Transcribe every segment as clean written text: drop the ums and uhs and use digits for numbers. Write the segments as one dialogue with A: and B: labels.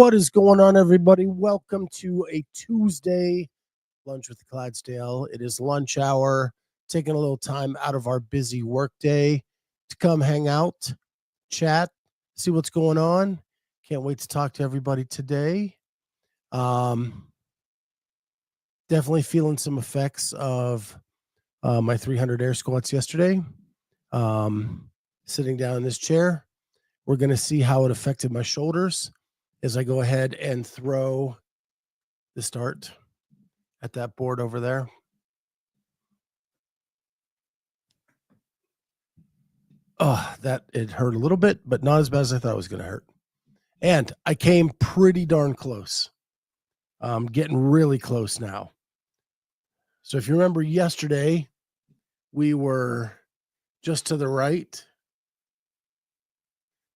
A: What is going on, everybody? Welcome to a Tuesday lunch with Clydesdale. It is lunch hour, taking a little time out of our busy workday to come hang out, chat, see what's going on. Can't wait to talk to everybody today. Definitely feeling some effects of my 300 air squats yesterday. Sitting down in this chair, we're going to see how it affected my shoulders as I go ahead and throw the start at that board over there. Oh, it hurt a little bit, but not as bad as I thought it was going to hurt. And I came pretty darn close. Getting really close now. So if you remember yesterday, we were just to the right.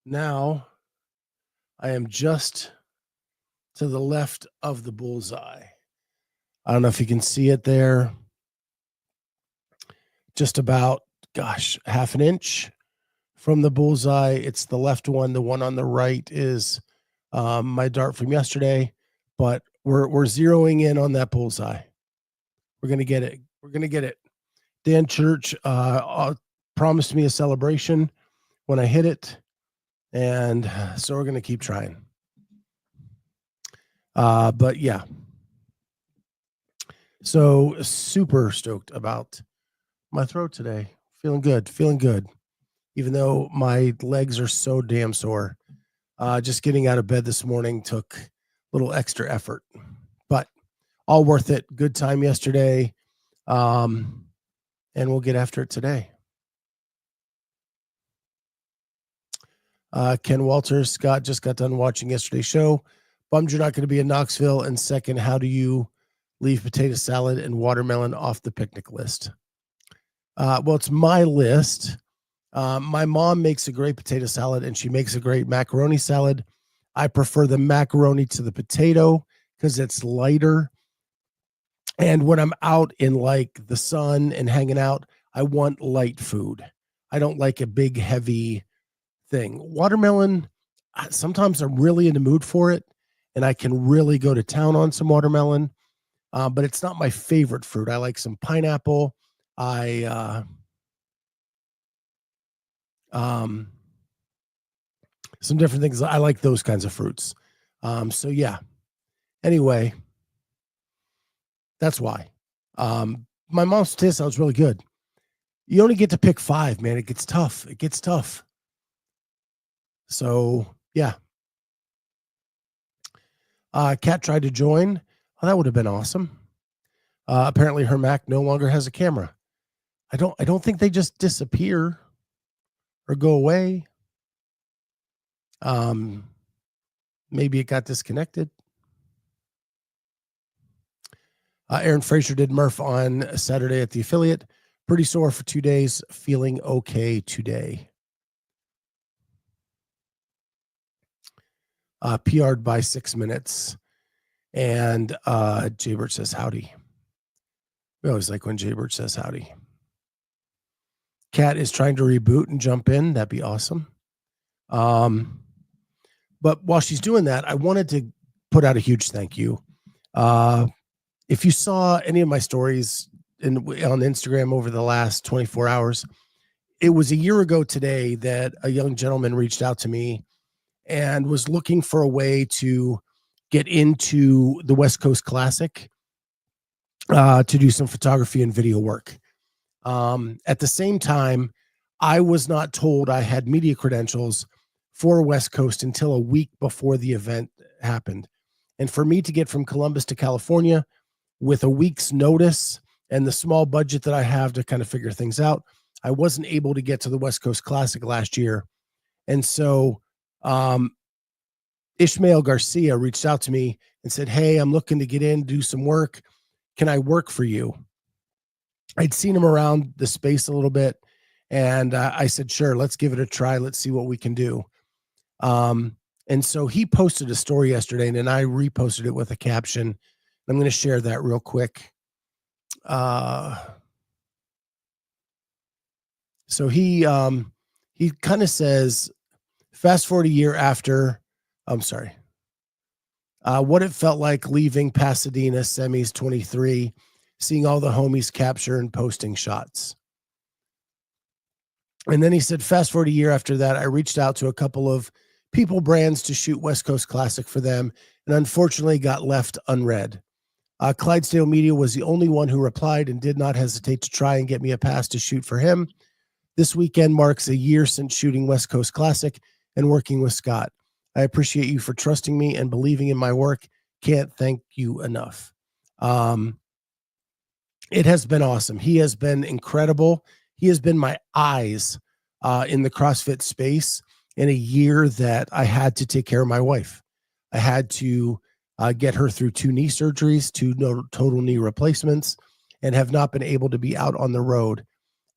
A: Now I am just to the left of the bullseye. I don't know if you can see it there. Just about, half an inch from the bullseye. It's the left one. The one on the right is my dart from yesterday, but we're zeroing in on that bullseye. We're going to get it. We're going to get it. Dan Church promised me a celebration when I hit it, and so we're going to keep trying. But yeah. So super stoked about my throw today. Feeling good. Even though my legs are so damn sore. Just getting out of bed this morning took a little extra effort, but all worth it. Good time yesterday. And we'll get after it today. Ken Walters, Scott just got done watching yesterday's show. Bummed you're not going to be in Knoxville. And second, how do you leave potato salad and watermelon off the picnic list? Well, it's my list. My mom makes a great potato salad and she makes a great macaroni salad. I prefer the macaroni to the potato because it's lighter. And when I'm out in like the sun and hanging out, I want light food. I don't like a big, heavy thing. Watermelon, sometimes I'm really in the mood for it and I can really go to town on some watermelon. But it's not my favorite fruit. I like some pineapple. Some different things. I like those kinds of fruits. So yeah. Anyway, that's why. My mom's potato salad was really good. You only get to pick 5, man. It gets tough. So yeah. Kat tried to join. Oh, that would have been awesome. Apparently her Mac no longer has a camera. I don't think they just disappear or go away. Maybe it got disconnected. Aaron Fraser did Murph on Saturday at the affiliate. Pretty sore for 2 days. Feeling okay today. PR'd by 6 minutes. And Jaybird says howdy. We always like when Jaybird says howdy. Kat is trying to reboot and jump in. That'd be awesome. But while she's doing that, I wanted to put out a huge thank you. If you saw any of my stories on Instagram over the last 24 hours, it was a year ago today that a young gentleman reached out to me and was looking for a way to get into the West Coast Classic to do some photography and video work. At the same time, I was not told I had media credentials for West Coast until a week before the event happened. And for me to get from Columbus to California with a week's notice and the small budget that I have to kind of figure things out, I wasn't able to get to the West Coast Classic last year. And so Ishmael Garcia reached out to me and said, hey, I'm looking to get in, do some work. Can I work for you? I'd seen him around the space a little bit. And I said, sure, let's give it a try. Let's see what we can do. And so he posted a story yesterday and then I reposted it with a caption. I'm going to share that real quick. So he kind of says, fast forward a year after, I'm sorry. what it felt like leaving Pasadena semis 23, seeing all the homies capture and posting shots. And then he said, fast forward a year after that, I reached out to a couple of people brands to shoot West Coast Classic for them, and unfortunately got left unread. Clydesdale Media was the only one who replied and did not hesitate to try and get me a pass to shoot for him. This weekend marks a year since shooting West Coast Classic and working with Scott. I appreciate you for trusting me and believing in my work. Can't thank you enough. It has been awesome. He has been incredible. He has been my eyes in the CrossFit space in a year that I had to take care of my wife. I had to get her through 2 knee surgeries, 2 total knee replacements, and have not been able to be out on the road.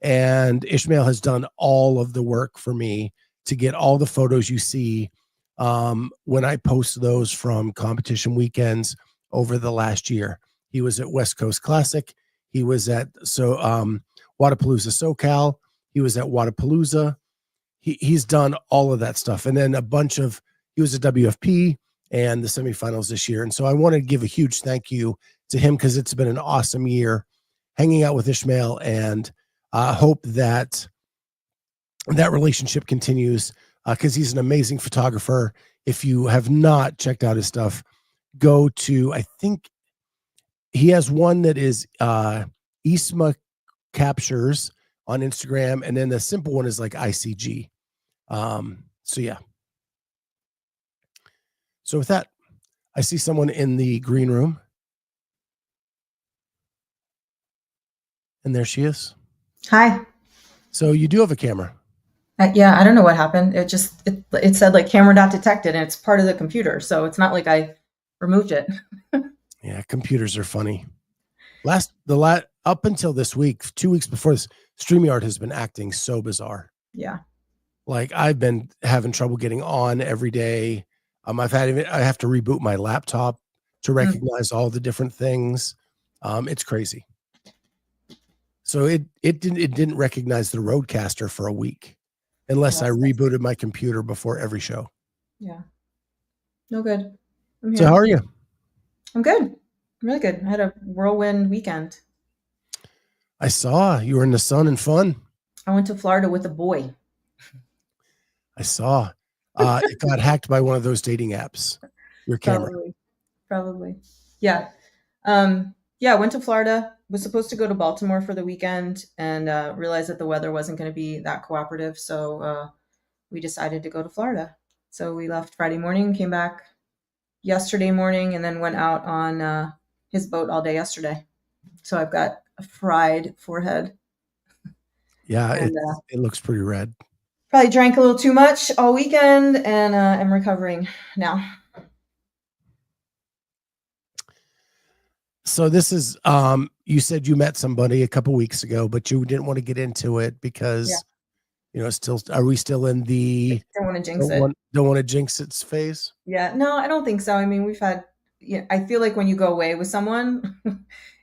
A: And Ishmael has done all of the work for me to get all the photos you see when I post those from competition weekends over the last year. He was at West Coast Classic. He was at Wadapalooza SoCal. He was at Wadapalooza. He's done all of that stuff. And then he was at WFP and the semifinals this year. And so I want to give a huge thank you to him because it's been an awesome year hanging out with Ishmael, and hope that relationship continues because he's an amazing photographer. If you have not checked out his stuff, go to, I think he has one that is Isma Captures on Instagram, and then the simple one is like ICG. So yeah. So with that, I see someone in the green room. And there she is.
B: Hi.
A: So you do have a camera.
B: Yeah, I don't know what happened. It said like camera not detected, and it's part of the computer. So it's not like I removed it.
A: Yeah, computers are funny. Up until this week, 2 weeks before this, StreamYard has been acting so bizarre.
B: Yeah.
A: Like I've been having trouble getting on every day. I have to reboot my laptop to recognize all the different things. It's crazy. So it didn't recognize the Roadcaster for a week unless I rebooted my computer before every show.
B: Yeah. No good. I'm here.
A: So how are you?
B: I'm good. I'm really good. I had a whirlwind weekend.
A: I saw you were in the sun and fun.
B: I went to Florida with a boy.
A: I saw. It got hacked by one of those dating apps. Your camera.
B: Probably. Yeah. Yeah, I went to Florida. Was supposed to go to Baltimore for the weekend and realized that the weather wasn't going to be that cooperative. So we decided to go to Florida. So we left Friday morning, came back yesterday morning, and then went out on his boat all day yesterday. So I've got a fried forehead.
A: Yeah, it looks pretty red.
B: Probably drank a little too much all weekend and am recovering now.
A: So this is, you said you met somebody a couple weeks ago, but you didn't want to get into it because, are we still in the
B: don't want to jinx it.
A: Don't want to jinx it phase?
B: Yeah, no, I don't think so. I mean, I feel like when you go away with someone,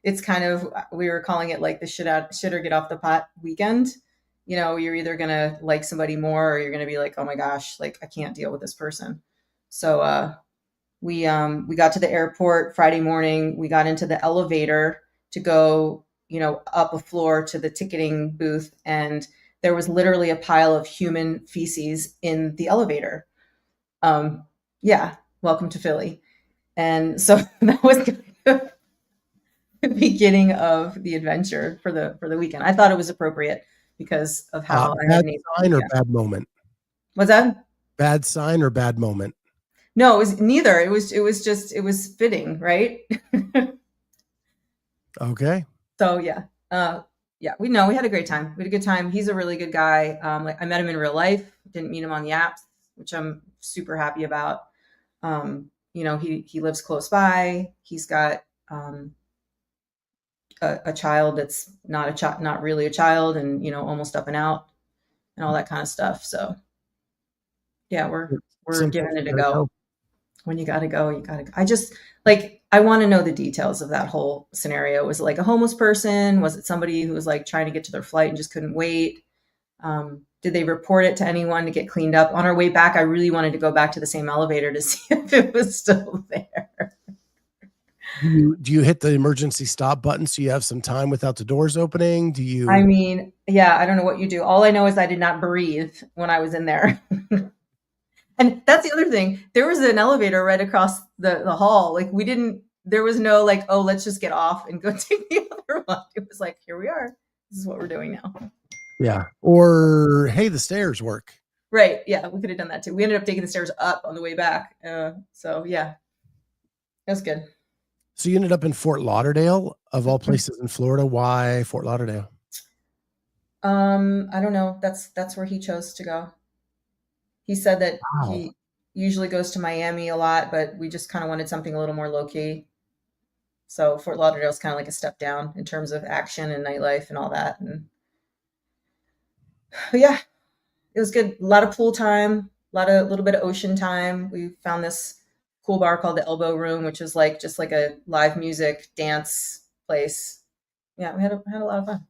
B: it's kind of, we were calling it like the shit or get off the pot weekend. You're either going to like somebody more or you're going to be like, oh my gosh, like I can't deal with this person. So, we got to the airport Friday morning. We got into the elevator to go, up a floor to the ticketing booth. And there was literally a pile of human feces in the elevator. Yeah, welcome to Philly. And so that was the beginning of the adventure for the weekend. I thought it was appropriate because of how I had
A: bad sign or bad moment.
B: What's that?
A: Bad sign or bad moment?
B: No, it was neither. It was fitting, right?
A: Okay.
B: So yeah. We had a great time. We had a good time. He's a really good guy. I met him in real life, didn't meet him on the apps, which I'm super happy about. He lives close by. He's got a child that's not really a child, and almost up and out, and all that kind of stuff. So yeah, we're giving it a go. When you gotta go, you gotta go. I want to know the details of that whole scenario. Was it like a homeless person? Was it somebody who was like trying to get to their flight and just couldn't wait? Did they report it to anyone to get cleaned up? On our way back, I really wanted to go back to the same elevator to see if it was still there.
A: Do you hit the emergency stop button so you have some time without the doors opening? Do
B: I
A: you?
B: mean, yeah, I don't know what you do. All I know is I did not breathe when I was in there. And that's the other thing. There was an elevator right across the hall. Like we didn't, there was no like, oh, let's just get off and go take the other one. It was like, here we are. This is what we're doing now.
A: Yeah. Or hey, the stairs work.
B: Right. Yeah, we could have done that too. We ended up taking the stairs up on the way back. So yeah, it was good.
A: So you ended up in Fort Lauderdale, of all places in Florida. Why Fort Lauderdale?
B: I don't know. That's where he chose to go. He said that
A: Wow.
B: he usually goes to Miami a lot, but we just kind of wanted something a little more low key. So Fort Lauderdale is kind of like a step down in terms of action and nightlife and all that. And but yeah, it was good. A lot of pool time, a little bit of ocean time. We found this cool bar called the Elbow Room, which is like just like a live music dance place. Yeah, we had a lot of fun.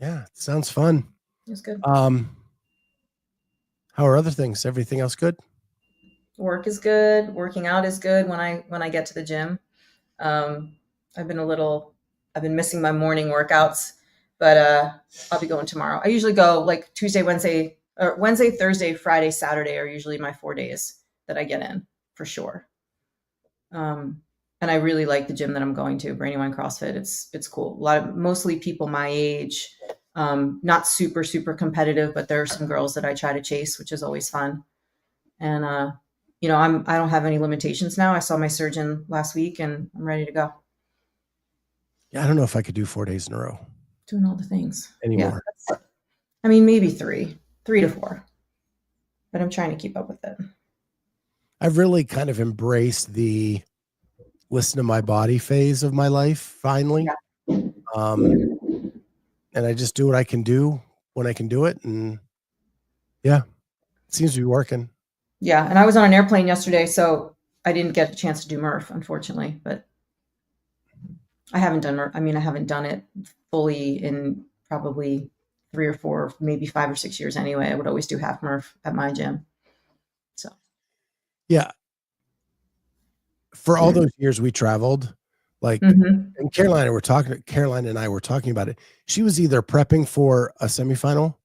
A: Yeah, sounds fun.
B: It was good.
A: How are other things? Everything else good?
B: Work is good. Working out is good when I get to the gym. Um, I've been a little, I've been missing my morning workouts, but I'll be going tomorrow. I usually go like Tuesday, Wednesday, or Wednesday, Thursday, Friday, Saturday are usually my 4 days that I get in for sure. And I really like the gym that I'm going to, Brandywine CrossFit. It's cool. A lot of mostly people my age, not super competitive, but there are some girls that I try to chase, which is always fun. And I don't have any limitations now. I saw my surgeon last week, and I'm ready to go.
A: Yeah, I don't know if I could do 4 days in a row
B: Doing all the things. Yeah.
A: anymore.
B: I mean, maybe three to four, but I'm trying to keep up with it.
A: I've really kind of embraced the listen to my body phase of my life finally.
B: Yeah.
A: And I just do what I can do when I can do it. And yeah, it seems to be working.
B: Yeah. And I was on an airplane yesterday, so I didn't get a chance to do Murph, unfortunately, but I haven't done Murph. I mean, I haven't done it fully in probably 3 or 4, maybe 5 or 6 years anyway. I would always do half Murph at my gym. So
A: Yeah. For all those years we traveled, like,
B: Mhm.
A: and Caroline and I were talking about it. She was either prepping for a semifinal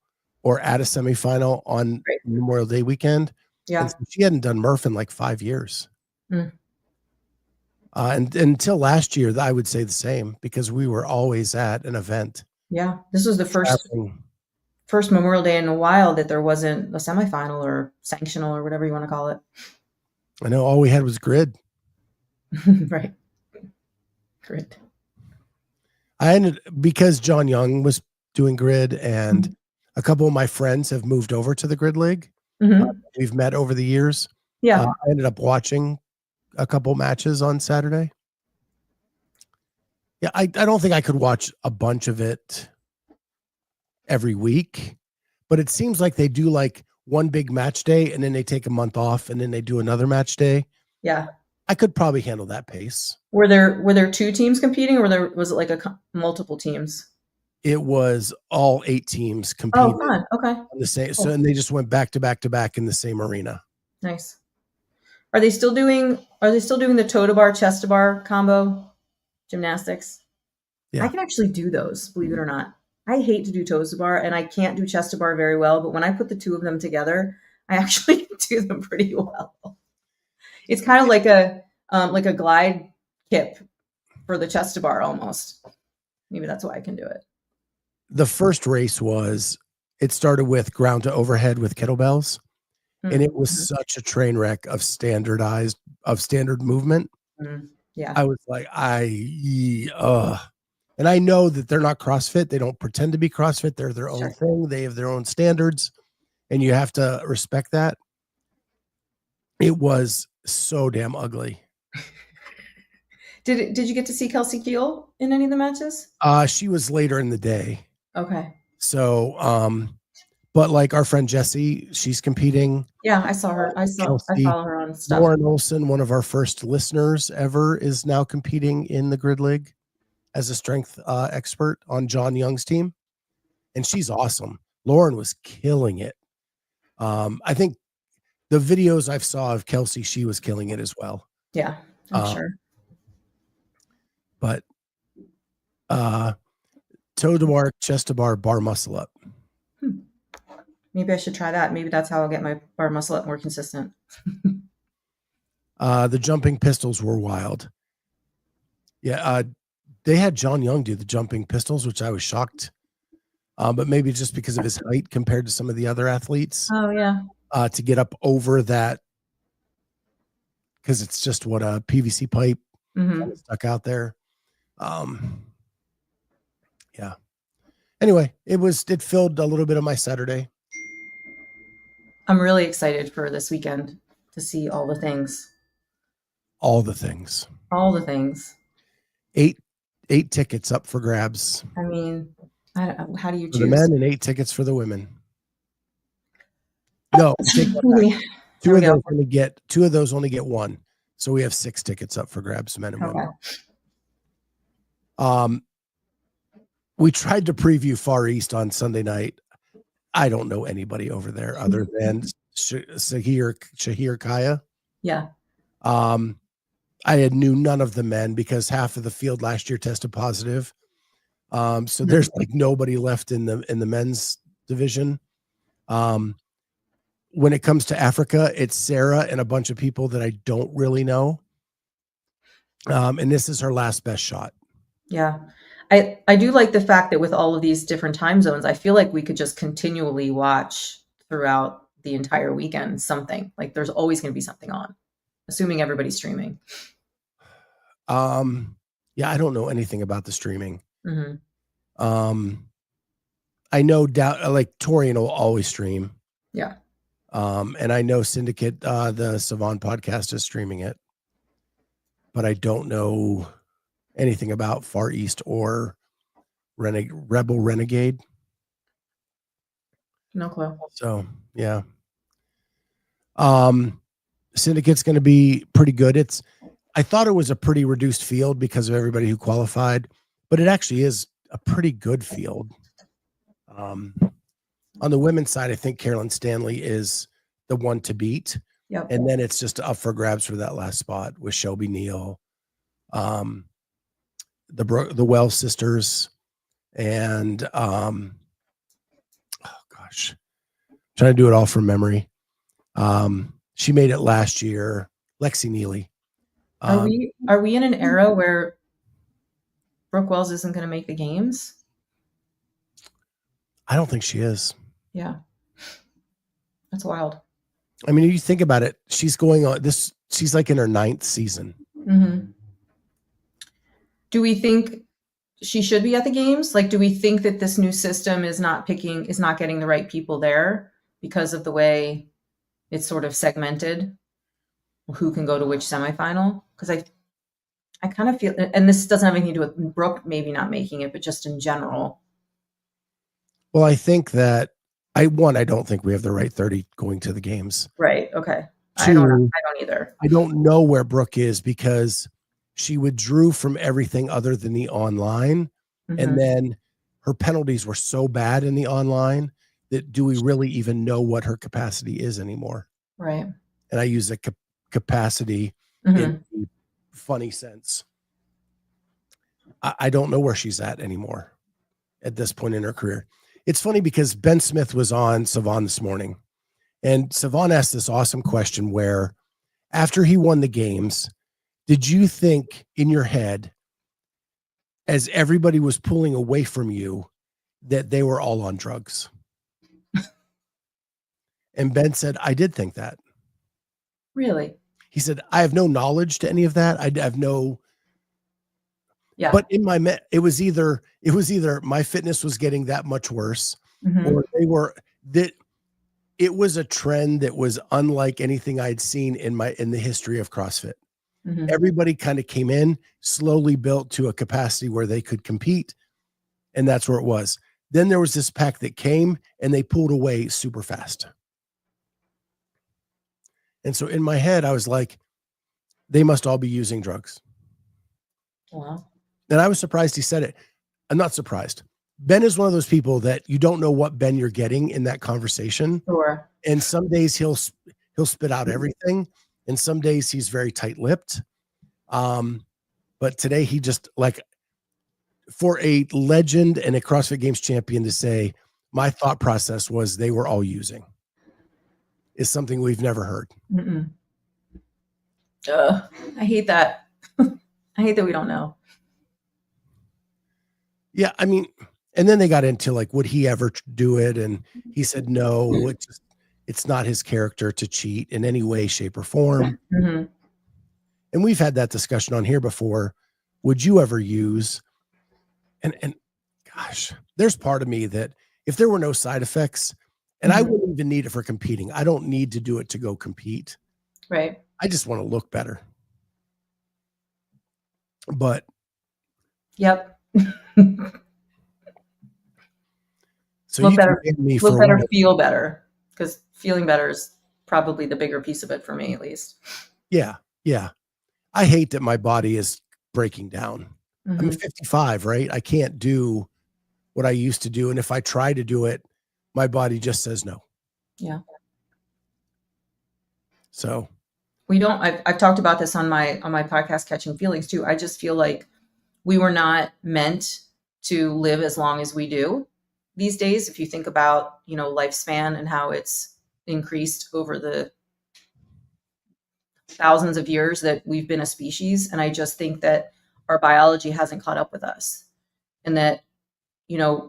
A: or at a semifinal on
B: Right.
A: Memorial Day weekend. And
B: Yeah.
A: so she hadn't done Murph in like 5 years.
B: Mm.
A: And until last year, I would say the same because we were always at an event.
B: Yeah. This was the
A: Traveling.
B: first Memorial Day in a while that there wasn't a semifinal or sanctional or whatever you want to call it.
A: I know all we had was grid.
B: Right. Great.
A: Because John Young was doing grid and a couple of my friends have moved over to the grid league.
B: Mm-hmm.
A: We've met over the years.
B: Yeah.
A: I ended up watching a couple matches on Saturday. Yeah, I don't think I could watch a bunch of it every week, but it seems like they do like one big match day and then they take a month off and then they do another match day.
B: Yeah.
A: I could probably handle that pace.
B: Were there two teams competing, or was it like multiple teams?
A: It was all 8 teams
B: Oh,
A: competing
B: fun. Okay.
A: on the same.
B: Cool.
A: So, and they just went back to back to back in the same arena.
B: Nice. Are they still doing the toe to bar, chest to bar combo gymnastics?
A: Yeah.
B: I can actually do those, believe it or not. I hate to do toes to bar, and I can't do chest to bar very well, but when I put the two of them together, I actually do them pretty well. It's kind of like a glide kip for the chest to bar almost. Maybe that's why I can do it.
A: The first race it started with ground to overhead with kettlebells. And it was such a train wreck of standard movement.
B: Mm-hmm. Yeah.
A: I was like, and I know that they're not CrossFit. They don't pretend to be CrossFit. They're their own thing. They have their own standards and you have to respect that. It was so damn ugly.
B: Did you get to see Kelsey Keel in any of the matches?
A: She was later in the day.
B: Okay.
A: So, but like our friend Jessie, she's competing.
B: Yeah, I saw her. I follow her on stuff.
A: Lauren Olson, one of our first listeners ever, is now competing in the grid league as a strength expert on John Young's team. And she's awesome. Lauren was killing it. I think the videos I saw of Kelsey, she was killing it as well.
B: Yeah. I'm sure.
A: But toe to bar, chest to bar, bar muscle up.
B: Maybe I should try that. Maybe that's how I'll get my bar muscle up more consistent.
A: The jumping pistols were wild. Yeah, they had John Young do the jumping pistols, which I was shocked. But maybe just because of his height compared to some of the other athletes.
B: Oh, yeah.
A: To get up over that, because it's just what a PVC pipe kind of stuck out there. Yeah. Anyway, it filled a little bit of my Saturday.
B: I'm really excited for this weekend to see all the things.
A: All the things.
B: All the things.
A: Eight tickets up for grabs.
B: I mean, how do you choose?
A: For the men and 8 tickets for the women. No, take that back. Two of those only get one. So we have 6 tickets up for grabs, men and women. We tried to preview Far East on Sunday night. I don't know anybody over there other than Shahir Kaya.
B: Yeah.
A: I knew none of the men because half of the field last year tested positive. So there's like nobody left in the men's division. When it comes to Africa, it's Sarah and a bunch of people that I don't really know. And this is her last best shot.
B: Yeah. I do like the fact that with all of these different time zones, I feel like we could just continually watch throughout the entire weekend something. Like there's always going to be something on, assuming everybody's streaming.
A: Yeah, I don't know anything about the streaming. I know like Torian will always stream.
B: Yeah.
A: And I know Syndicate, the Savon podcast is streaming it, but I don't know anything about Far East or Rebel Renegade.
B: No clue.
A: So yeah. Syndicate's going to be pretty good. I thought it was a pretty reduced field because of everybody who qualified, but it actually is a pretty good field. On the women's side, I think Carolyn Stanley is the one to beat.
B: Yep.
A: And then it's just up for grabs for that last spot with Shelby Neal, the Wells sisters, and trying to do it all from memory. She made it last year. Lexi Neely.
B: Are we in an era where Brooke Wells isn't going to make the games?
A: I don't think she is.
B: Yeah. That's wild.
A: I mean, if you think about it, she's going on this. She's like in her 9th season.
B: Do we think she should be at the games? Like, do we think that this new system is not getting the right people there because of the way it's sort of segmented? Who can go to which semifinal? Because I kind of feel, and this doesn't have anything to do with Brooke maybe not making it, but just in general.
A: Well, I think that I don't think we have the right 30 going to the games.
B: Right. Okay.
A: 2,
B: I don't either.
A: I don't know where Brooke is because she withdrew from everything other than the online. And then her penalties were so bad in the online that do we really even know what her capacity is anymore?
B: Right.
A: And I use a capacity in a funny sense. I don't know where she's at anymore at this point in her career. It's funny because Ben Smith was on Savon this morning, and Savon asked this awesome question where after he won the games, did you think in your head, as everybody was pulling away from you, that they were all on drugs? And Ben said, I did think that.
B: Really?
A: He said, I have no knowledge to any of that. I have no.
B: Yeah.
A: But in it was either my fitness was getting that much worse, or it was a trend that was unlike anything I'd seen in the history of CrossFit. Everybody kind of came in, slowly built to a capacity where they could compete. And that's where it was. Then there was this pack that came and they pulled away super fast. And so in my head, I was like, they must all be using drugs.
B: Wow.
A: And I was surprised he said it. I'm not surprised. Ben is one of those people that you don't know what Ben you're getting in that conversation.
B: Sure.
A: And some days he'll spit out everything. And some days he's very tight-lipped. But today he just like, for a legend and a CrossFit Games champion to say, my thought process was they were all using, is something we've never heard.
B: Mm-mm. Ugh, I hate that. I hate that we don't know.
A: Yeah, I mean, and then they got into like, would he ever do it? And he said, no, it's not his character to cheat in any way, shape, or form.
B: Mm-hmm.
A: And we've had that discussion on here before. Would you ever use? And gosh, there's part of me that if there were no side effects, and I
B: Mm-hmm.
A: wouldn't even need it for competing, I don't need to do it to go compete.
B: Right.
A: I just want to look better. But
B: Yep.
A: so
B: Look
A: you can
B: better,
A: ban me
B: look
A: for
B: better,
A: whatever.
B: feel better, because feeling better is probably the bigger piece of it for me, at least.
A: Yeah, yeah. I hate that my body is breaking down. I'm
B: Mm-hmm.
A: 55, right? I can't do what I used to do. And if I try to do it, my body just says no.
B: Yeah.
A: So
B: We don't, I've talked about this on my podcast, Catching Feelings, too. I just feel like we were not meant to live as long as we do these days. If you think about, lifespan and how it's increased over the thousands of years that we've been a species. And I just think that our biology hasn't caught up with us. And that,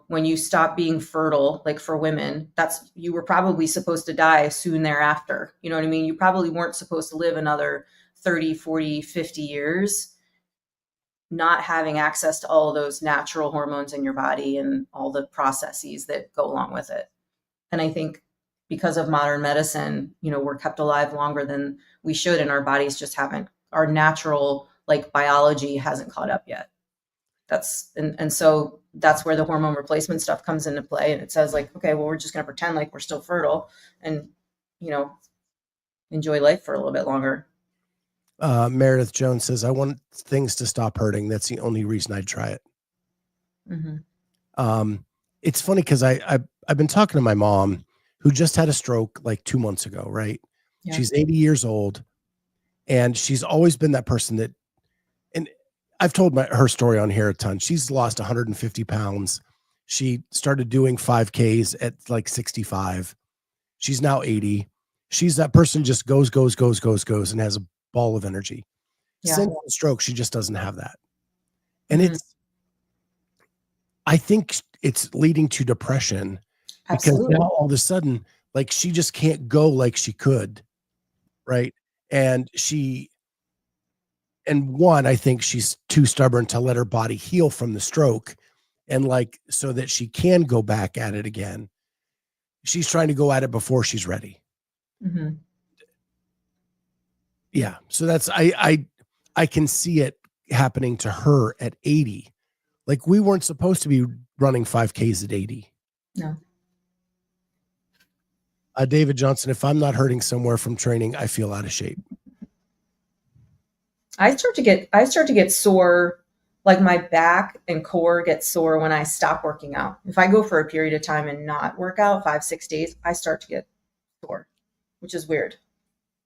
B: when you stop being fertile, like for women, you were probably supposed to die soon thereafter. You know what I mean? You probably weren't supposed to live another 30, 40, 50 years, not having access to all of those natural hormones in your body and all the processes that go along with it. And I think because of modern medicine, we're kept alive longer than we should, and our bodies just haven't, our natural like biology hasn't caught up yet. So that's where the hormone replacement stuff comes into play. And it says like, okay, well, we're just going to pretend like we're still fertile and, enjoy life for a little bit longer.
A: Meredith Jones says, I want things to stop hurting. That's the only reason I'd try it.
B: Mm-hmm.
A: It's funny because I've been talking to my mom, who just had a stroke like 2 months ago, right?
B: Yeah.
A: She's 80 years old, and she's always been that person that, and I've told her story on here a ton. She's lost 150 pounds. She started doing 5Ks at like 65. She's now 80. She's that person, just goes, and has a ball of energy.
B: Yeah.
A: Since the stroke, she just doesn't have that. And
B: Mm-hmm.
A: I think it's leading to depression. Because
B: Absolutely.
A: now all of a sudden, like, she just can't go like she could. Right. And one, I think she's too stubborn to let her body heal from the stroke, and like, so that she can go back at it again. She's trying to go at it before she's ready.
B: Mm-hmm.
A: Yeah. So that's, I can see it happening to her at 80. Like, we weren't supposed to be running 5Ks at 80.
B: No.
A: David Johnson, if I'm not hurting somewhere from training, I feel out of shape.
B: I start to get sore, like my back and core get sore when I stop working out. If I go for a period of time and not work out 5-6 days, I start to get sore, which is weird.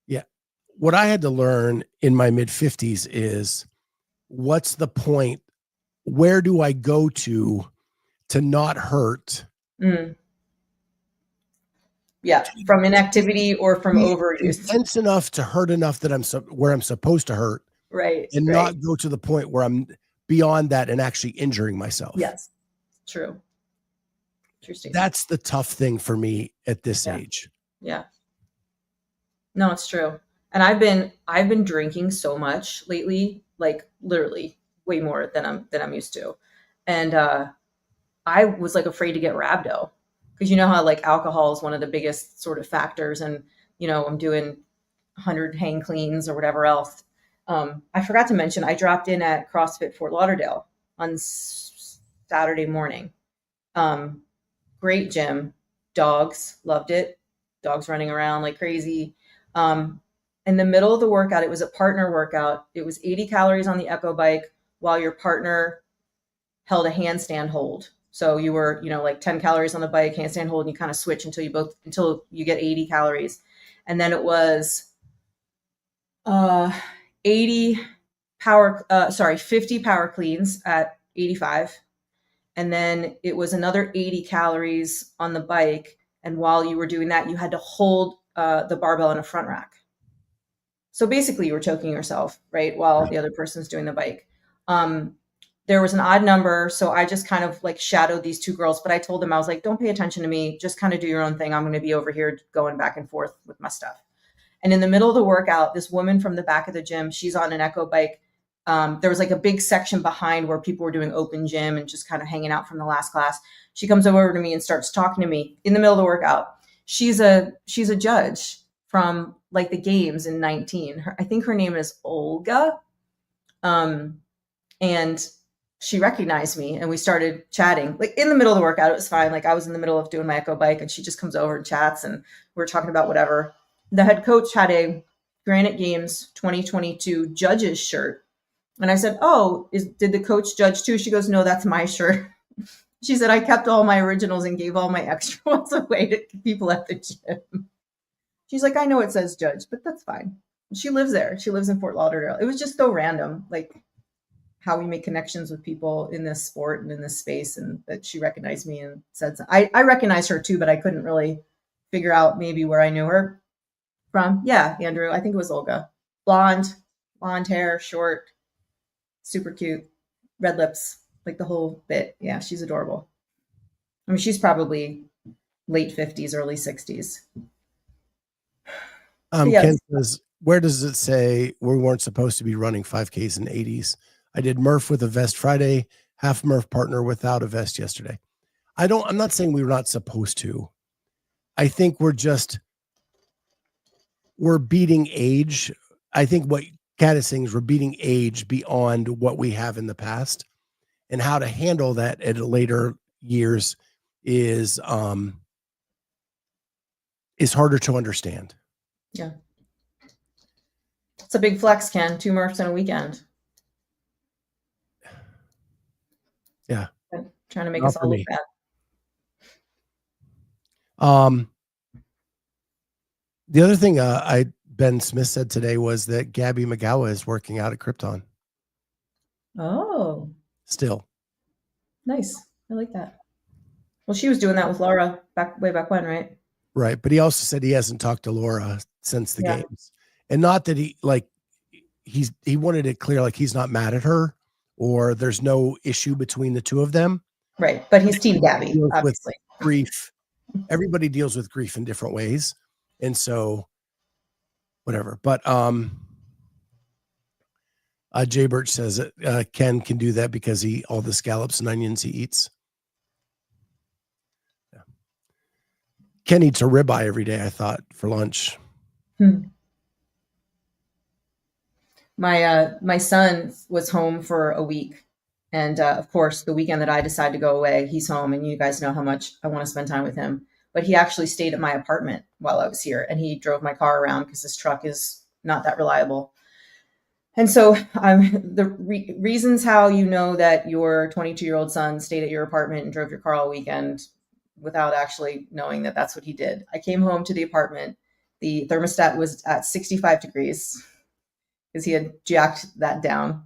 A: Yeah. What I had to learn in my mid 50s is, what's the point? Where do I go to not hurt?
B: Mm. Yeah, from inactivity or from
A: Be
B: overuse.
A: intense enough to hurt enough that where I'm supposed to hurt,
B: Right.
A: and
B: right.
A: not go to the point where I'm beyond that and actually injuring myself.
B: Yes. True. Interesting.
A: That's the tough thing for me at this age.
B: Yeah. No, it's true. And I've been drinking so much lately, like literally way more than I'm used to. And I was like afraid to get rhabdo, because you know how like alcohol is one of the biggest sort of factors, and I'm doing 100 hang cleans or whatever else. I forgot to mention I dropped in at CrossFit Fort Lauderdale on Saturday morning. Great gym, dogs loved it, dogs running around like crazy. In the middle of the workout, it was a partner workout. It was 80 calories on the Echo bike while your partner held a handstand hold. So you were, like 10 calories on the bike, handstand hold, and you kind of switch until you get 80 calories. And then it was 80 50 power cleans at 85. And then it was another 80 calories on the bike. And while you were doing that, you had to hold the barbell in a front rack. So basically, you were choking yourself, right, while the other person's doing the bike. There was an odd number, so I just kind of like shadowed these two girls. But I told them, I was like, don't pay attention to me. Just kind of do your own thing. I'm going to be over here going back and forth with my stuff. And in the middle of the workout, this woman from the back of the gym, she's on an Echo bike. There was like a big section behind where people were doing open gym and just kind of hanging out from the last class. She comes over to me and starts talking to me in the middle of the workout. She's a judge from like the games in 19. I think her name is Olga. And she recognized me and we started chatting like in the middle of the workout. It was fine. Like I was in the middle of doing my Echo bike and she just comes over and chats and we're talking about whatever. The head coach had a Granite Games 2022 judges shirt. And I said, oh, did the coach judge too? She goes, no, that's my shirt. She said, I kept all my originals and gave all my extra ones away to people at the gym. She's like, I know it says judge, but that's fine. She lives there. She lives in Fort Lauderdale. It was just so random, like how we make connections with people in this sport and in this space, and that she recognized me and said, I recognized her too, but I couldn't really figure out maybe where I knew her from. Yeah, Andrew, I think it was Olga. Blonde hair, short, super cute, red lips, like the whole bit. Yeah, she's adorable. I mean, she's probably late 50s, early 60s. Yes.
A: Ken says, where does it say we weren't supposed to be running 5Ks in 80s? I did Murph with a vest Friday, half Murph partner without a vest yesterday. I'm not saying we were not supposed to. I think we're beating age. I think what Kat is saying is we're beating age beyond what we have in the past, and how to handle that at later years is harder to understand.
B: Yeah. It's a big flex, Ken. 2 Murphs in a weekend.
A: Yeah.
B: Trying to make us all look
A: bad. The other thing Ben Smith said today was that Gabby McGowan is working out at Krypton.
B: Oh.
A: Still.
B: Nice. I like that. Well, she was doing that with Laura way back when, right?
A: Right. But he also said he hasn't talked to Laura since the games. And not that he wanted it clear, like he's not mad at her or there's no issue between the two of them.
B: Right. But he's Team Gabby, obviously.
A: With grief. Everybody deals with grief in different ways. And so whatever. But Jay Birch says that Ken can do that because all the scallops and onions he eats. Yeah. Ken eats a ribeye every day, I thought, for lunch.
B: My son was home for a week. And of course, the weekend that I decide to go away, he's home. And you guys know how much I want to spend time with him. But he actually stayed at my apartment while I was here. And he drove my car around because his truck is not that reliable. And so the reasons how you know that your 22-year-old son stayed at your apartment and drove your car all weekend without actually knowing that that's what he did. I came home to the apartment. The thermostat was at 65 degrees because he had jacked that down.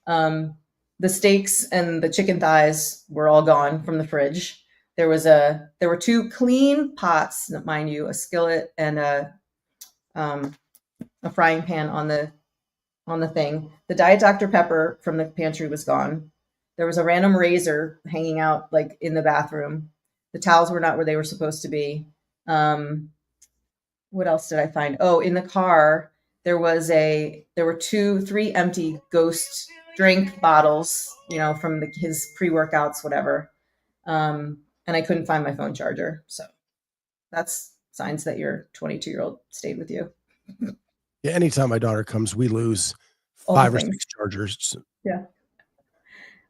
B: The steaks and the chicken thighs were all gone from the fridge. There were 2 clean pots, mind you, a skillet and a frying pan on the thing. The Diet Dr. Pepper from the pantry was gone. There was a random razor hanging out like in the bathroom. The towels were not where they were supposed to be. What else did I find? Oh, in the car, there were 3 empty Ghost drink bottles, from his pre-workouts, whatever. And I couldn't find my phone charger. So that's signs that your 22-year-old stayed with you.
A: Yeah. Anytime my daughter comes, we lose 5 or 6 chargers.
B: Yeah.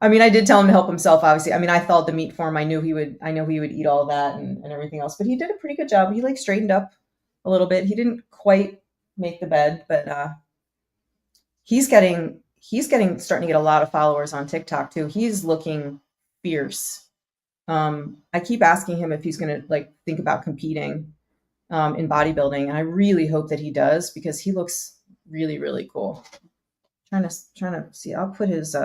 B: I mean, I did tell him to help himself, obviously. I mean, I thawed the meat for him. I know he would eat all that and everything else, but he did a pretty good job. He straightened up a little bit. He didn't quite make the bed, but he's starting to get a lot of followers on TikTok too. He's looking fierce. I keep asking him if he's going to think about competing in bodybuilding. And I really hope that he does because he looks really, really cool. I'm trying to see. I'll put his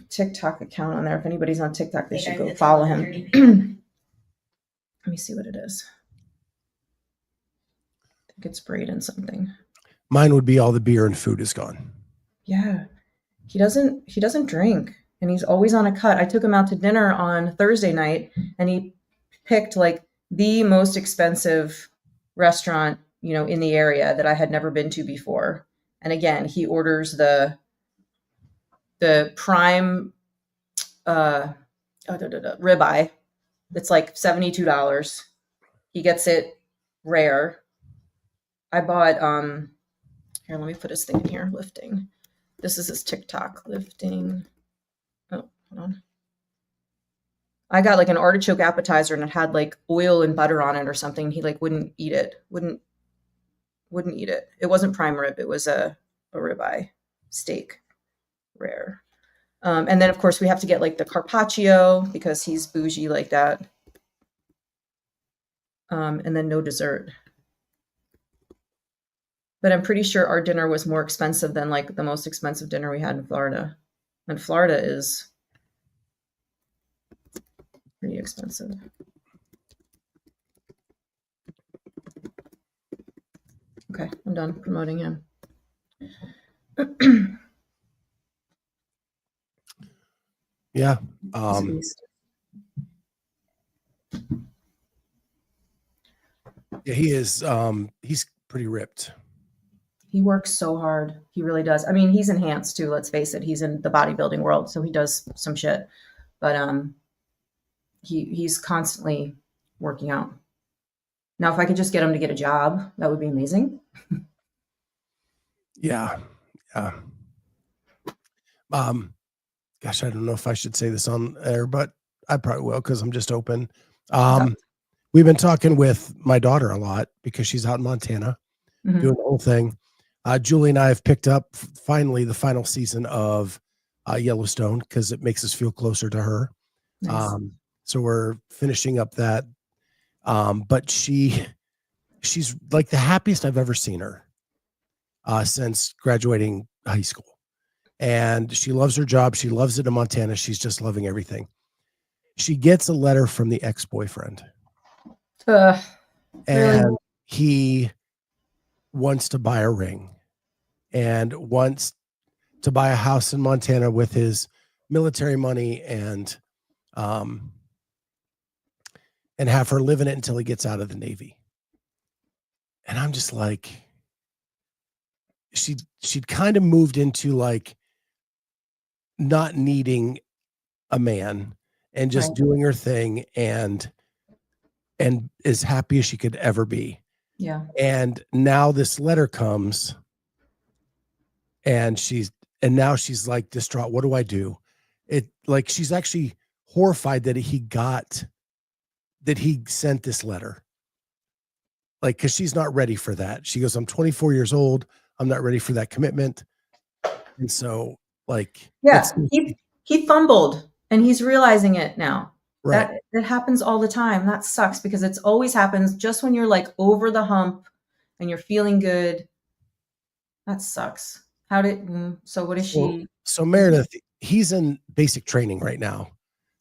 B: TikTok account on there. If anybody's on TikTok, they should go follow him. Let me see what it is. I think it's Braden something.
A: Mine would be all the beer and food is gone.
B: Yeah. He doesn't drink, and he's always on a cut. I took him out to dinner on Thursday night, and he picked like the most expensive restaurant, in the area that I had never been to before. And again, he orders the prime ribeye. It's like $72. He gets it rare. I bought here, let me put his thing in here, lifting. This is his TikTok, lifting. Oh, hold on. I got like an artichoke appetizer, and it had like oil and butter on it or something. He like wouldn't eat it. Wouldn't eat it. It wasn't prime rib. It was a ribeye steak, rare. And then of course we have to get like the carpaccio because he's bougie like that. And then no dessert. But I'm pretty sure our dinner was more expensive than like the most expensive dinner we had in Florida. And Florida is pretty expensive. Okay, I'm done promoting him.
A: Yeah. Yeah, he is. He's pretty ripped.
B: He works so hard. He really does. I mean, he's enhanced too. Let's face it. He's in the bodybuilding world, so he does some shit. But he's constantly working out. Now, if I could just get him to get a job, that would be amazing.
A: Yeah. Gosh, I don't know if I should say this on air, but I probably will because I'm just open. We've been talking with my daughter a lot because she's out in Montana doing the whole thing. Julie and I have picked up finally the final season of Yellowstone because it makes us feel closer to her. Nice. So we're finishing up that. But she's like the happiest I've ever seen her since graduating high school. And she loves her job. She loves it in Montana. She's just loving everything. She gets a letter from the ex-boyfriend. And really? He wants to buy a ring and wants to buy a house in Montana with his military money and have her live in it until he gets out of the Navy. And I'm just like, she'd kind of moved into like not needing a man and just doing her thing and as happy as she could ever be.
B: Yeah. And
A: now this letter comes and now she's like distraught. What do I do? It like, she's actually horrified that he sent this letter. Like, cause she's not ready for that. She goes, I'm 24 years old. I'm not ready for that commitment. And so like,
B: yeah, he fumbled and he's realizing it now.
A: Right.
B: That happens all the time. That sucks because it's always happens just when you're like over the hump and you're feeling good. That sucks. So what is she?
A: So Meredith, he's in basic training right now.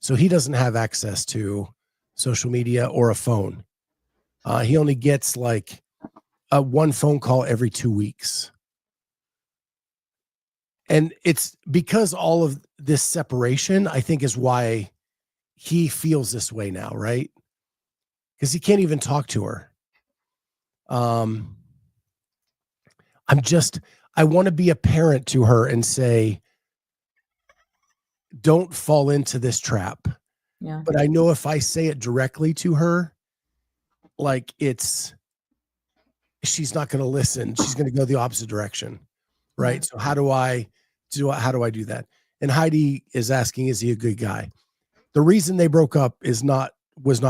A: So he doesn't have access to social media or a phone. He only gets like one phone call every 2 weeks. And it's because all of this separation, I think, is why he feels this way now, right? Because he can't even talk to her. I want to be a parent to her and say, don't fall into this trap.
B: Yeah.
A: But I know if I say it directly to her, like she's not going to listen. She's going to go the opposite direction. Right. Yeah. So how do I do that? And Heidi is asking, is he a good guy? The reason they broke up was not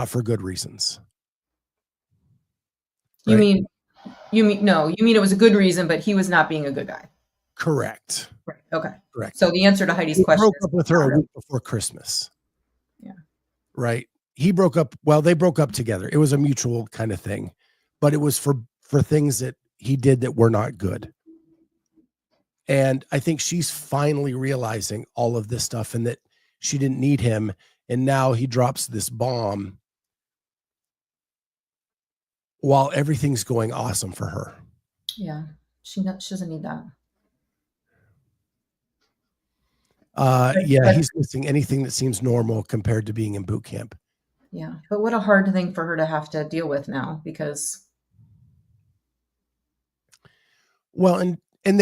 A: for good reasons.
B: Right? You mean it was a good reason, but he was not being a good guy.
A: Correct.
B: Right. Okay.
A: Correct.
B: So the answer to Heidi's question
A: broke up with her a week before Christmas.
B: Yeah.
A: Right. They broke up together. It was a mutual kind of thing, but it was for things that he did that were not good. And I think she's finally realizing all of this stuff and that she didn't need him. And now he drops this bomb while everything's going awesome for her.
B: Yeah. She doesn't need that.
A: Yeah, he's missing anything that seems normal compared to being in boot camp.
B: Yeah. But what a hard thing for her to have to deal with now, because
A: Well, and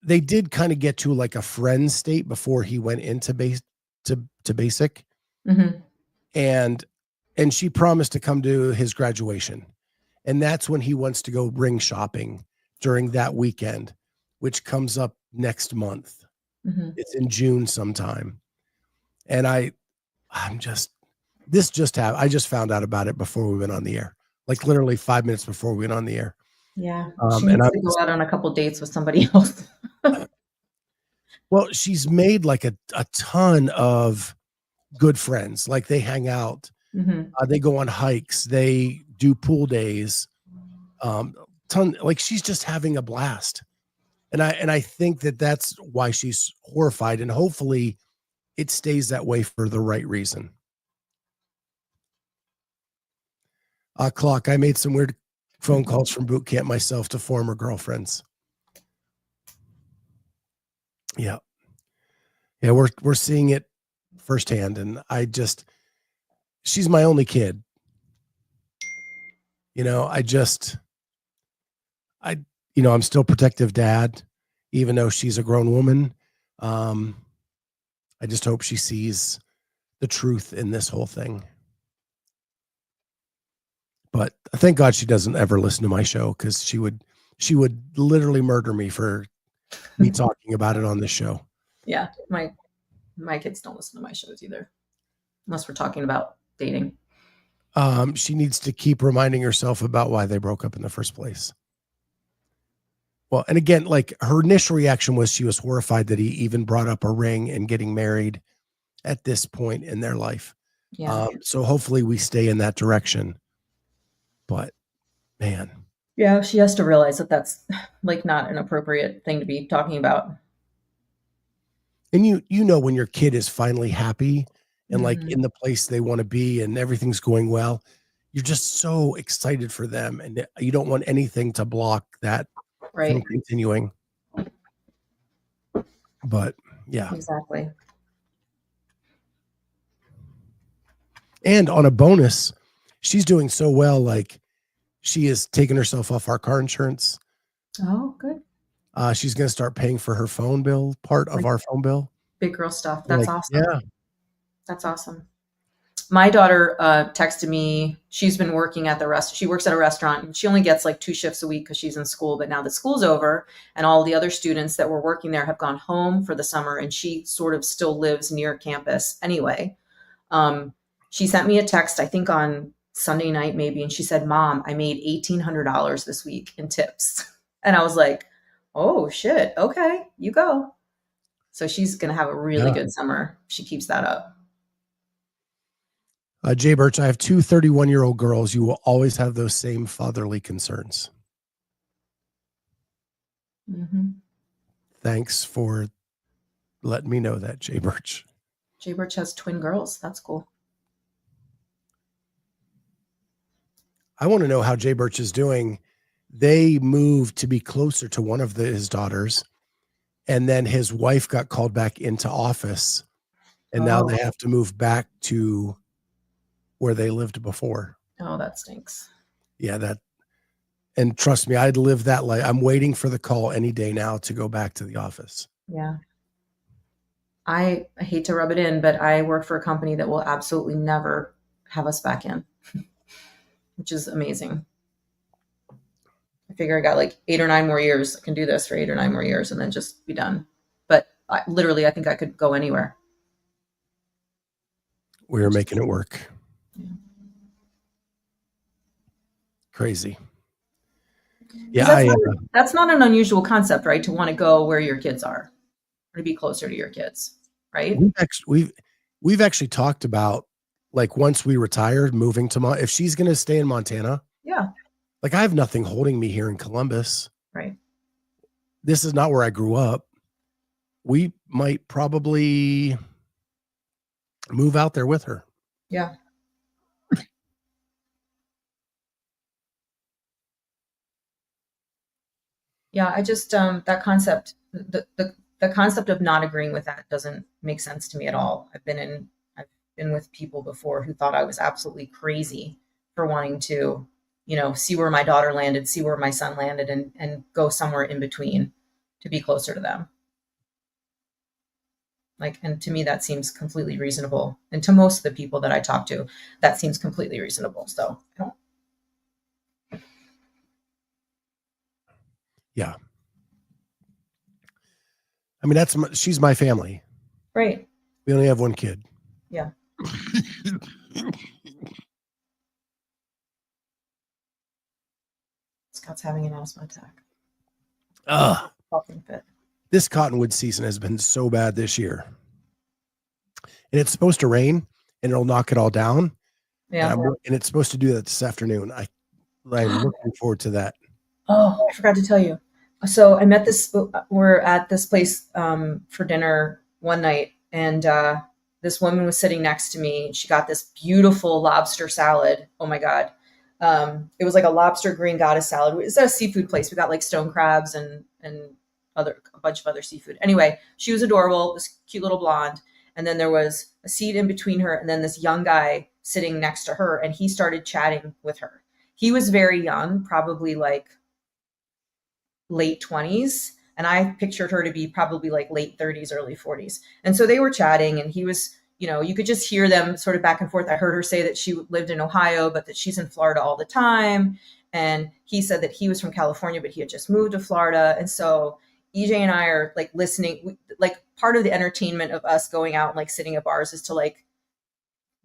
A: they did kind of get to like a friend state before he went into basic.
B: mm-hmm.
A: And she promised to come to his graduation. And that's when he wants to go ring shopping during that weekend, which comes up next month.
B: Mm-hmm.
A: It's in June sometime. And I just found out about it before we went on the air, like literally 5 minutes before we went on the air.
B: Yeah. She
A: And
B: needs to go out on a couple dates with somebody else.
A: well, she's made like a ton of good friends. Like they hang out,
B: Mm-hmm.
A: they go on hikes, they do pool days, like she's just having a blast. And I think that that's why she's horrified, and hopefully it stays that way for the right reason. Clock, I made some weird phone calls from boot camp myself to former girlfriends. Yeah. Yeah, we're seeing it firsthand, and she's my only kid. You know, I'm still protective dad, even though she's a grown woman. I just hope she sees the truth in this whole thing. But thank God she doesn't ever listen to my show, because she would literally murder me for me talking about it on this show.
B: Yeah, my kids don't listen to my shows either, unless we're talking about dating.
A: She needs to keep reminding herself about why they broke up in the first place. Well, and again, like her initial reaction was she was horrified that he even brought up a ring and getting married at this point in their life.
B: Yeah.
A: So hopefully we stay in that direction. But man.
B: Yeah, she has to realize that that's like not an appropriate thing to be talking about.
A: And you know when your kid is finally happy and like
B: Mhm.
A: in the place they want to be and everything's going well, you're just so excited for them, and you don't want anything to block that from
B: Right.
A: continuing. But yeah.
B: Exactly.
A: And on a bonus, she's doing so well, like she has taken herself off our car insurance.
B: Oh, good.
A: She's going to start paying for her phone bill, part of our phone bill.
B: Big girl stuff. That's awesome.
A: Yeah.
B: That's awesome. My daughter texted me. She's been working at she works at a restaurant, and she only gets like 2 shifts a week because she's in school. But now that school's over and all the other students that were working there have gone home for the summer, and she sort of still lives near campus anyway. She sent me a text, I think on Sunday night maybe, and she said, "Mom, I made $1,800 this week in tips." And I was like, "Oh shit. Okay, you go." So she's going to have a really good summer. She keeps that up.
A: Jay Birch, I have 2 31-year-old girls. You will always have those same fatherly concerns.
B: Mm-hmm.
A: Thanks for letting me know that, Jay Birch.
B: Jay Birch has twin girls. That's cool.
A: I want to know how Jay Birch is doing. They moved to be closer to one of his daughters, and then his wife got called back into office, and now they have to move back to where they lived before.
B: Oh, that stinks.
A: Yeah, and trust me, I'd live that life. I'm waiting for the call any day now to go back to the office.
B: Yeah. I hate to rub it in, but I work for a company that will absolutely never have us back in, which is amazing. I figure I got like 8 or 9 more years. I can do this for 8 or 9 more years and then just be done. But I think I could go anywhere.
A: We are making it work.
B: Yeah.
A: Crazy. Yeah,
B: that's not an unusual concept, right? To want to go where your kids are, or to be closer to your kids, right?
A: We've actually talked about, like, once we retire, moving to if she's going to stay in Montana.
B: Yeah.
A: Like I have nothing holding me here in Columbus.
B: Right.
A: This is not where I grew up. We might probably move out there with her.
B: Yeah. Yeah. I just, that concept, the concept of not agreeing with that doesn't make sense to me at all. I've been with people before who thought I was absolutely crazy for wanting to, see where my daughter landed, see where my son landed, and go somewhere in between to be closer to them. Like, and to me, that seems completely reasonable. And to most of the people that I talk to, that seems completely reasonable. So,
A: Yeah. I mean, she's my family.
B: right.
A: We only have one kid.
B: Yeah. Scott's having an asthma attack. Coughing fit.
A: This cottonwood season has been so bad this year. And it's supposed to rain and it'll knock it all down.
B: Yeah.
A: And it's supposed to do that this afternoon. I'm looking forward to that.
B: Oh, I forgot to tell you. So I met this, we're at this place for dinner one night, and this woman was sitting next to me. She got this beautiful lobster salad. Oh my God. It was like a lobster green goddess salad. It's at a seafood place. We got like stone crabs and a bunch of other seafood. Anyway, she was adorable, this cute little blonde. And then there was a seat in between her and then this young guy sitting next to her, and he started chatting with her. He was very young, probably like late 20s, and I pictured her to be probably like late 30s, early 40s. And so they were chatting, and he was, you could just hear them sort of back and forth. I heard her say that she lived in Ohio, but that she's in Florida all the time. And he said that he was from California, but he had just moved to Florida. And so EJ and I are like listening. Like part of the entertainment of us going out and like sitting at bars is to like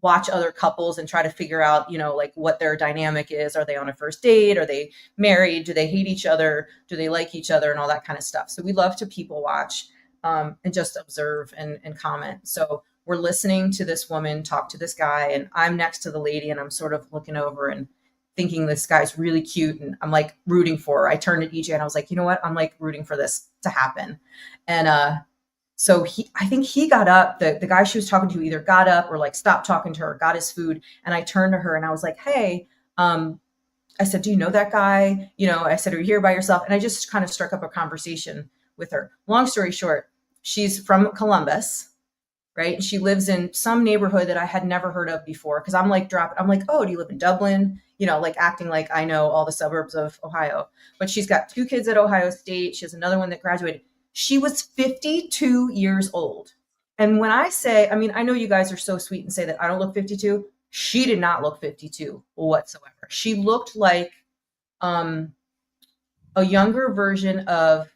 B: watch other couples and try to figure out, like what their dynamic is. Are they on a first date? Are they married? Do they hate each other? Do they like each other? And all that kind of stuff. So we love to people watch and just observe and comment. So we're listening to this woman talk to this guy, and I'm next to the lady, and I'm sort of looking over and thinking this guy's really cute, and I'm like rooting for her. I turned to EJ and I was like, you know what? I'm like rooting for this to happen. And so I think he got up, the guy she was talking to either got up or like stopped talking to her, got his food. And I turned to her and I was like, hey, I said, do you know that guy? I said, are you here by yourself? And I just kind of struck up a conversation with her. Long story short, she's from Columbus, right? And she lives in some neighborhood that I had never heard of before. Cause I'm like, oh, do you live in Dublin? Like acting like I know all the suburbs of Ohio. But she's got 2 kids at Ohio State. She has another one that graduated. She was 52 years old. And when I say, I know you guys are so sweet and say that I don't look 52. She did not look 52 whatsoever. She looked like a younger version of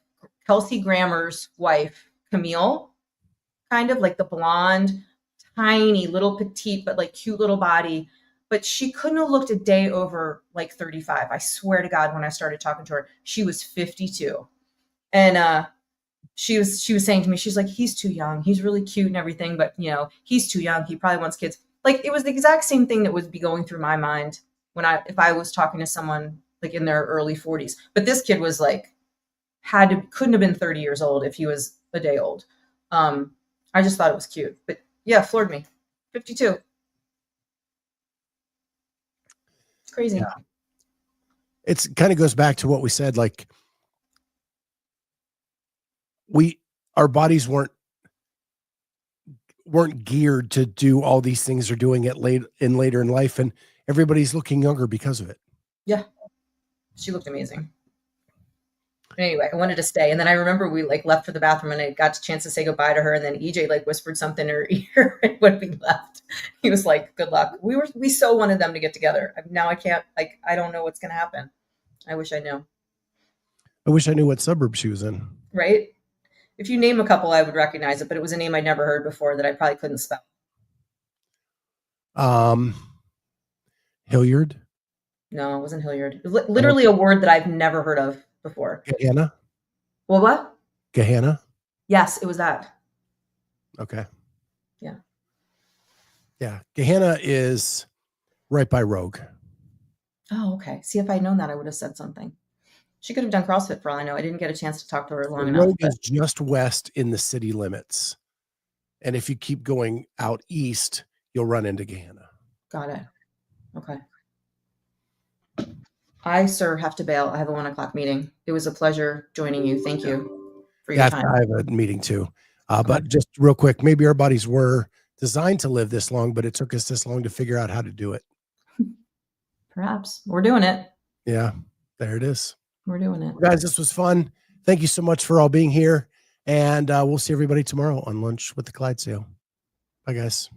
B: Kelsey Grammer's wife, Camille, kind of like the blonde, tiny, little petite, but like cute little body. But she couldn't have looked a day over like 35. I swear to God, when I started talking to her, she was 52. And she was saying to me, she's like, he's too young. He's really cute and everything, but he's too young. He probably wants kids. Like it was the exact same thing that would be going through my mind if I was talking to someone like in their early 40s. But this kid was like, couldn't have been 30 years old if he was a day old. I just thought it was cute, but yeah, floored me. 52. It's crazy.
A: Yeah. It's kind of goes back to what we said, like our bodies weren't geared to do all these things they're doing it later in life, and everybody's looking younger because of it.
B: Yeah. She looked amazing. Anyway, I wanted to stay. And then I remember we like left for the bathroom and I got a chance to say goodbye to her. And then EJ like whispered something in her ear when we left. He was like, good luck. We so wanted them to get together. Now I can't, like, I don't know what's going to happen. I wish I knew.
A: I wish I knew what suburb she was in.
B: Right? If you name a couple, I would recognize it, but it was a name I'd never heard before that I probably couldn't spell.
A: Hilliard?
B: No, it wasn't Hilliard. It was literally a word that I've never heard of before.
A: Gehenna?
B: Well, what?
A: Gehenna?
B: Yes, it was that.
A: Okay.
B: Yeah.
A: Yeah. Gehenna is right by Rogue.
B: Oh, okay. See, if I'd known that, I would have said something. She could have done CrossFit for all I know. I didn't get a chance to talk to her
A: The
B: long enough.
A: road is just west in the city limits. And if you keep going out east, you'll run into Gahanna.
B: Got it. Okay. I, sir, have to bail. I have a 1 o'clock meeting. It was a pleasure joining you. Thank you for your
A: Yeah,
B: time.
A: I have a meeting too.
B: Okay.
A: But just real quick, maybe our bodies were designed to live this long, but it took us this long to figure out how to do it.
B: Perhaps. We're doing it.
A: Yeah, there it is.
B: We're doing it.
A: Guys, this was fun. Thank you so much for all being here. And we'll see everybody tomorrow on Lunch with the Clydesdale. Bye, guys.